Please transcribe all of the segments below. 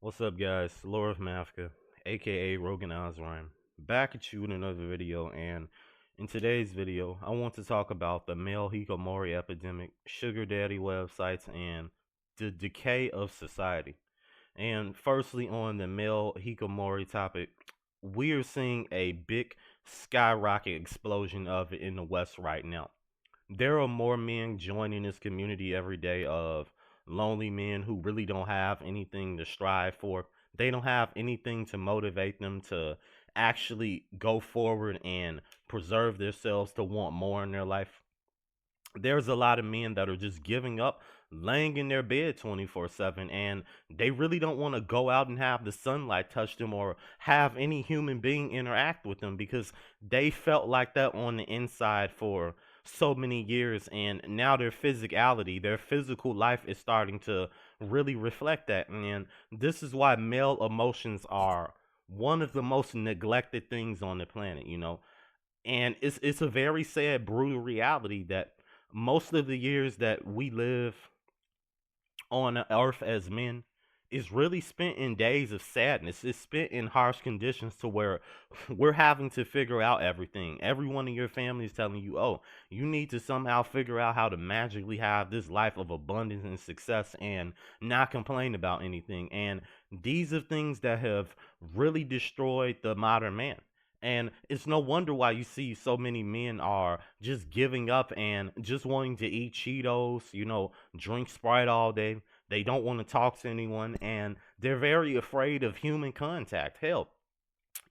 What's up, guys? Laura Mafka, aka Rogan Osrime, back at you with another video. And in today's video, I want to talk about the male Hikikomori epidemic, sugar daddy websites, and the decay of society. And firstly, on the male Hikikomori topic, we are seeing a big skyrocket explosion of it in the West right now. There are more men joining this community every day of lonely men who really don't have anything to strive for. They don't have anything to motivate them to actually go forward and preserve themselves to want more in their life. There's a lot of men that are just giving up, laying in their bed 24/7, and they really don't want to go out and have the sunlight touch them or have any human being interact with them because they felt like that on the inside for so many years, and now their physicality, their physical life is starting to really reflect that. And this is why male emotions are one of the most neglected things on the planet. And it's a very sad, brutal reality that most of the years that we live on earth as men is really spent in days of sadness. It's spent in harsh conditions to where we're having to figure out everything. Everyone in your family is telling you, oh, you need to somehow figure out how to magically have this life of abundance and success and not complain about anything. And these are things that have really destroyed the modern man. And it's no wonder why you see so many men are just giving up and just wanting to eat Cheetos, drink Sprite all day. They don't want to talk to anyone and they're very afraid of human contact. Hell,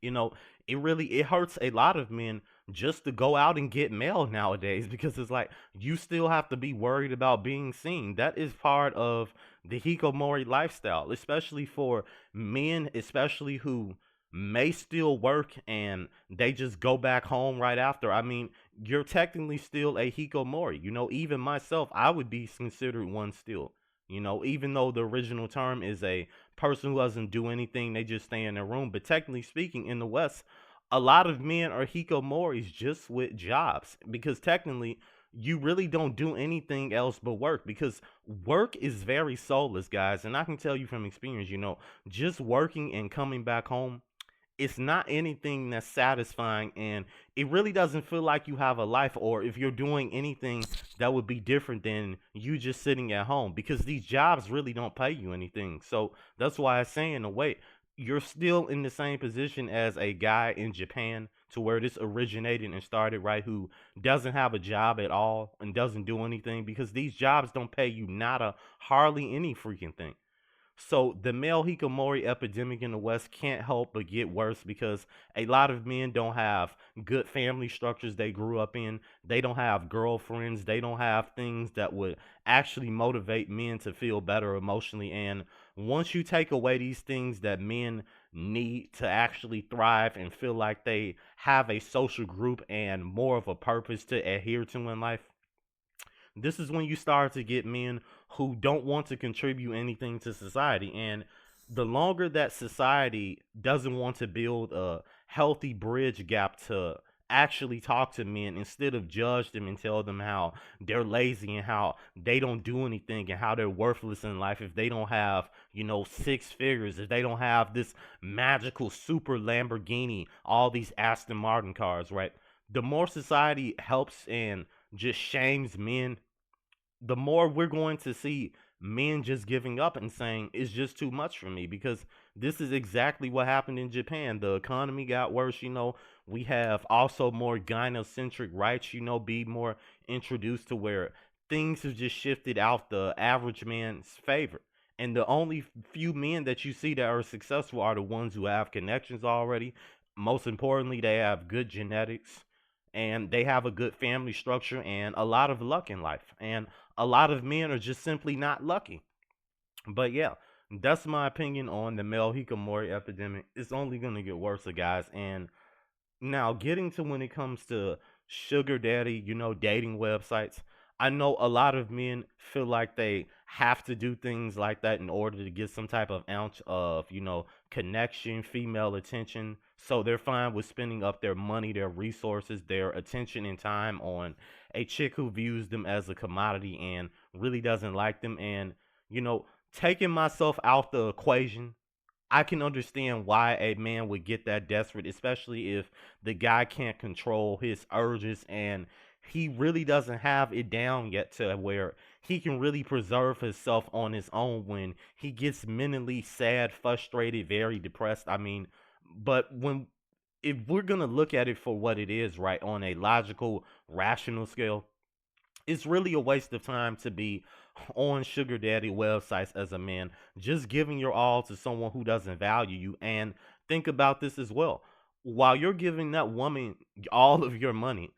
you know, it hurts a lot of men just to go out and get mail nowadays because it's like you still have to be worried about being seen. That is part of the hikomori lifestyle, especially for men, especially who may still work and they just go back home right after. I mean, you're technically still a hikomori. Even myself, I would be considered one still. Even though the original term is a person who doesn't do anything, they just stay in their room. But technically speaking, in the West, a lot of men are hikomoris just with jobs because technically you really don't do anything else but work because work is very soulless, guys. And I can tell you from experience, just working and coming back home, it's not anything that's satisfying, and it really doesn't feel like you have a life, or if you're doing anything that would be different than you just sitting at home, because these jobs really don't pay you anything. So that's why I say, in a way, you're still in the same position as a guy in Japan, to where this originated and started, right, who doesn't have a job at all and doesn't do anything because these jobs don't pay you nada, hardly any freaking thing. So the male hikikomori epidemic in the West can't help but get worse because a lot of men don't have good family structures they grew up in. They don't have girlfriends. They don't have things that would actually motivate men to feel better emotionally. And once you take away these things that men need to actually thrive and feel like they have a social group and more of a purpose to adhere to in life, this is when you start to get men who don't want to contribute anything to society. And the longer that society doesn't want to build a healthy bridge gap to actually talk to men instead of judge them and tell them how they're lazy and how they don't do anything and how they're worthless in life if they don't have, six figures, if they don't have this magical super Lamborghini, all these Aston Martin cars, right? The more society helps and just shames men, the more we're going to see men just giving up and saying it's just too much for me, because this is exactly what happened in Japan. The economy got worse. We have also more gynocentric rights, be more introduced to where things have just shifted out the average man's favor. And the only few men that you see that are successful are the ones who have connections already. Most importantly, they have good genetics and they have a good family structure and a lot of luck in life. And a lot of men are just simply not lucky. But yeah, that's my opinion on the male hikikomori epidemic. It's only gonna get worse, guys. And now, getting to when it comes to sugar daddy, dating websites, I know a lot of men feel like they have to do things like that in order to get some type of ounce of, connection, female attention. So they're fine with spending up their money, their resources, their attention and time on a chick who views them as a commodity and really doesn't like them. And, taking myself out the equation, I can understand why a man would get that desperate, especially if the guy can't control his urges and he really doesn't have it down yet to where he can really preserve himself on his own when he gets mentally sad, frustrated, very depressed. I mean, but when if we're gonna look at it for what it is, right, on a logical, rational scale, it's really a waste of time to be on sugar daddy websites as a man, just giving your all to someone who doesn't value you. And think about this as well. While you're giving that woman all of your money,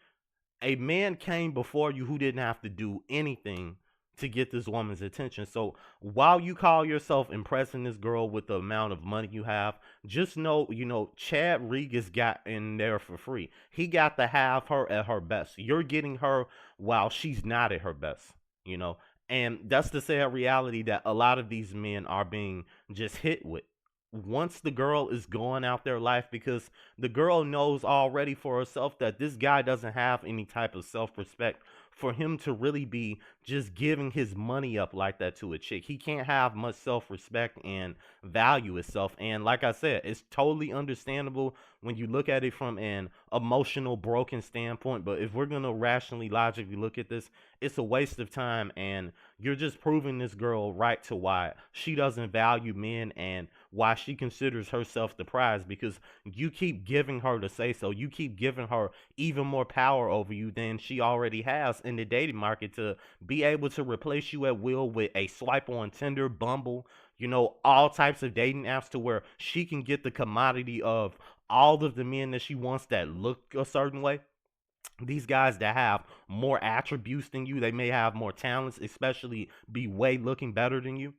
a man came before you who didn't have to do anything to get this woman's attention. So while you call yourself impressing this girl with the amount of money you have, just know, Chad Regis got in there for free. He got to have her at her best. You're getting her while she's not at her best, you know. And that's the sad reality that a lot of these men are being just hit with. Once the girl is going out their life, because the girl knows already for herself that this guy doesn't have any type of self-respect for him to really be just giving his money up like that to a chick. He can't have much self-respect and value himself. And like I said, it's totally understandable when you look at it from an emotional broken standpoint. But if we're gonna rationally, logically look at this, it's a waste of time, and you're just proving this girl right to why she doesn't value men and why she considers herself the prize, because you keep giving her the say so. You keep giving her even more power over you than she already has in the dating market to be able to replace you at will with a swipe on Tinder, Bumble, all types of dating apps, to where she can get the commodity of all of the men that she wants that look a certain way. These guys that have more attributes than you, they may have more talents, especially be way looking better than you.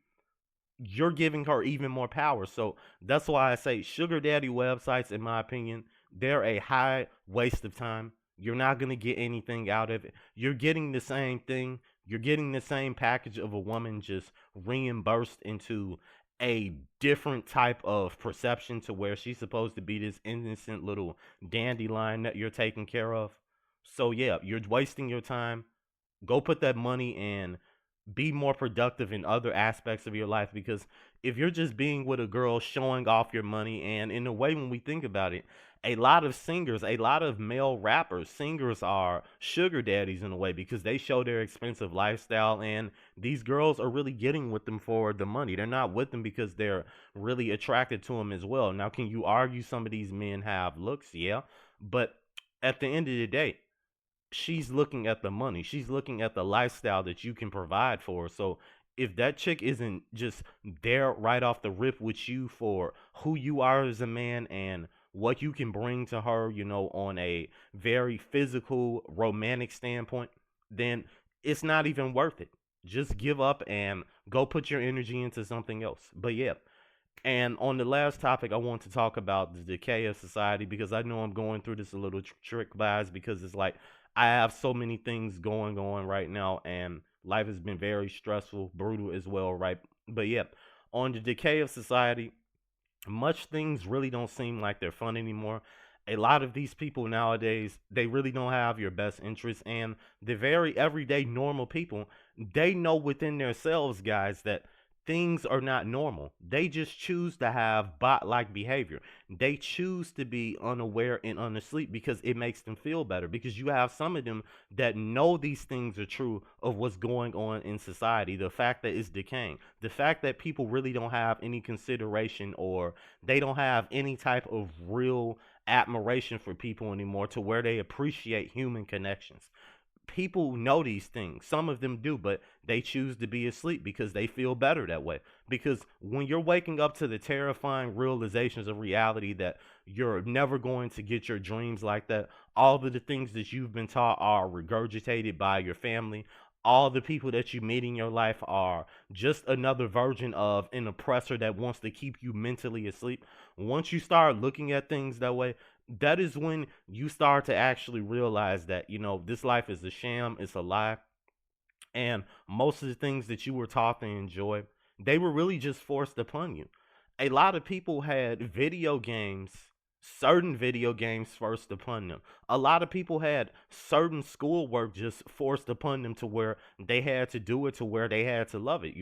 You're giving her even more power. So that's why I say sugar daddy websites, in my opinion, they're a high waste of time. You're not going to get anything out of it. You're getting the same thing. You're getting the same package of a woman just reimbursed into a different type of perception, to where she's supposed to be this innocent little dandelion that you're taking care of. So yeah, you're wasting your time. Go put that money in, be more productive in other aspects of your life, because if you're just being with a girl showing off your money, and in a way, when we think about it, a lot of singers, a lot of male rappers, singers are sugar daddies in a way, because they show their expensive lifestyle, and these girls are really getting with them for the money. They're not with them because they're really attracted to them as well. Now, can you argue some of these men have looks? Yeah, but at the end of the day, she's looking at the money. She's looking at the lifestyle that you can provide for her. So if that chick isn't just there right off the rip with you for who you are as a man and what you can bring to her, on a very physical, romantic standpoint, then it's not even worth it. Just give up and go put your energy into something else. But yeah, and on the last topic, I want to talk about the decay of society, because I know I'm going through this a little trick wise, because it's like I have so many things going on right now, and life has been very stressful, brutal as well, right? But yeah, on the decay of society, much things really don't seem like they're fun anymore. A lot of these people nowadays, they really don't have your best interests, and the very everyday normal people, they know within themselves, guys, that things are not normal. They just choose to have bot like behavior. They choose to be unaware and unasleep because it makes them feel better. Because you have some of them that know these things are true of what's going on in society. The fact that it's decaying, the fact that people really don't have any consideration, or they don't have any type of real admiration for people anymore, to where they appreciate human connections. People know these things. Some of them do, but they choose to be asleep because they feel better that way. Because when you're waking up to the terrifying realizations of reality that you're never going to get your dreams like that, all of the things that you've been taught are regurgitated by your family. All the people that you meet in your life are just another version of an oppressor that wants to keep you mentally asleep. Once you start looking at things that way, that is when you start to actually realize that, this life is a sham, it's a lie, and most of the things that you were taught to enjoy, they were really just forced upon you. A lot of people had certain video games forced upon them. A lot of people had certain schoolwork just forced upon them, to where they had to do it, to where they had to love it.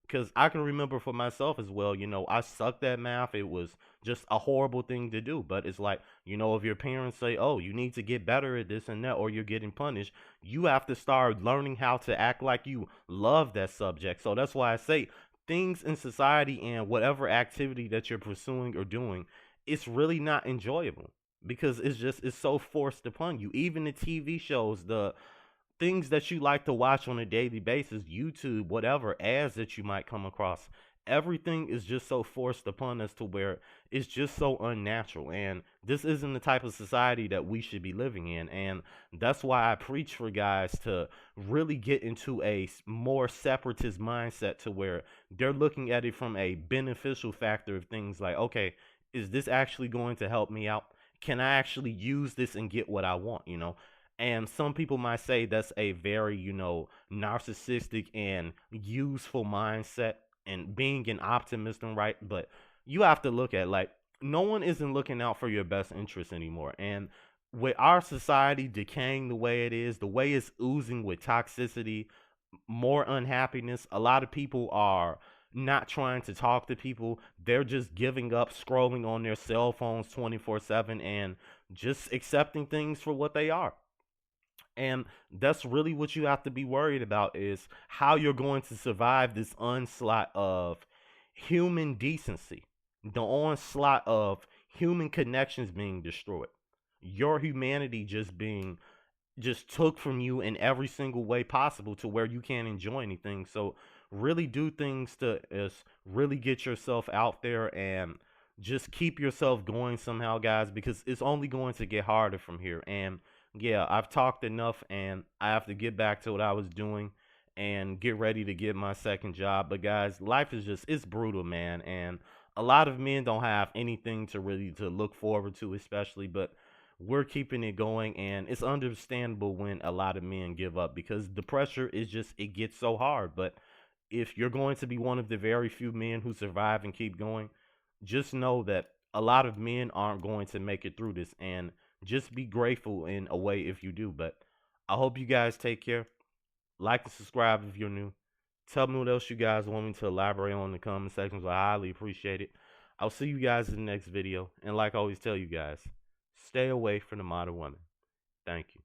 Because I can remember for myself as well, I sucked at math. It was just a horrible thing to do. But it's like, if your parents say, oh, you need to get better at this and that, or you're getting punished, you have to start learning how to act like you love that subject. So that's why I say things in society and whatever activity that you're pursuing or doing, it's really not enjoyable because it's so forced upon you. Even the TV shows, the things that you like to watch on a daily basis, YouTube, whatever ads that you might come across, everything is just so forced upon us to where it's just so unnatural. And this isn't the type of society that we should be living in. And that's why I preach for guys to really get into a more separatist mindset to where they're looking at it from a beneficial factor of things like, okay, is this actually going to help me out? Can I actually use this and get what I want? And some people might say that's a very, narcissistic and useful mindset and being an optimist and right. But you have to look at like no one isn't looking out for your best interest anymore. And with our society decaying the way it is, the way it's oozing with toxicity, more unhappiness, a lot of people are not trying to talk to people. They're just giving up, scrolling on their cell phones 24/7 and just accepting things for what they are. And that's really what you have to be worried about is how you're going to survive this onslaught of human decency, the onslaught of human connections being destroyed, your humanity just took from you in every single way possible to where you can't enjoy anything. So really do things to is really get yourself out there and just keep yourself going somehow, guys, because it's only going to get harder from here. And yeah, I've talked enough and I have to get back to what I was doing and get ready to get my second job. But guys, life is just it's brutal, man. And a lot of men don't have anything to really to look forward to, especially, but we're keeping it going, and it's understandable when a lot of men give up because the pressure is just it gets so hard. But if you're going to be one of the very few men who survive and keep going, just know that a lot of men aren't going to make it through this, and just be grateful in a way if you do. But I hope you guys take care. Like and subscribe if you're new. Tell me what else you guys want me to elaborate on in the comment sections. I highly appreciate it. I'll see you guys in the next video. And like I always tell you guys, stay away from the modern woman. Thank you.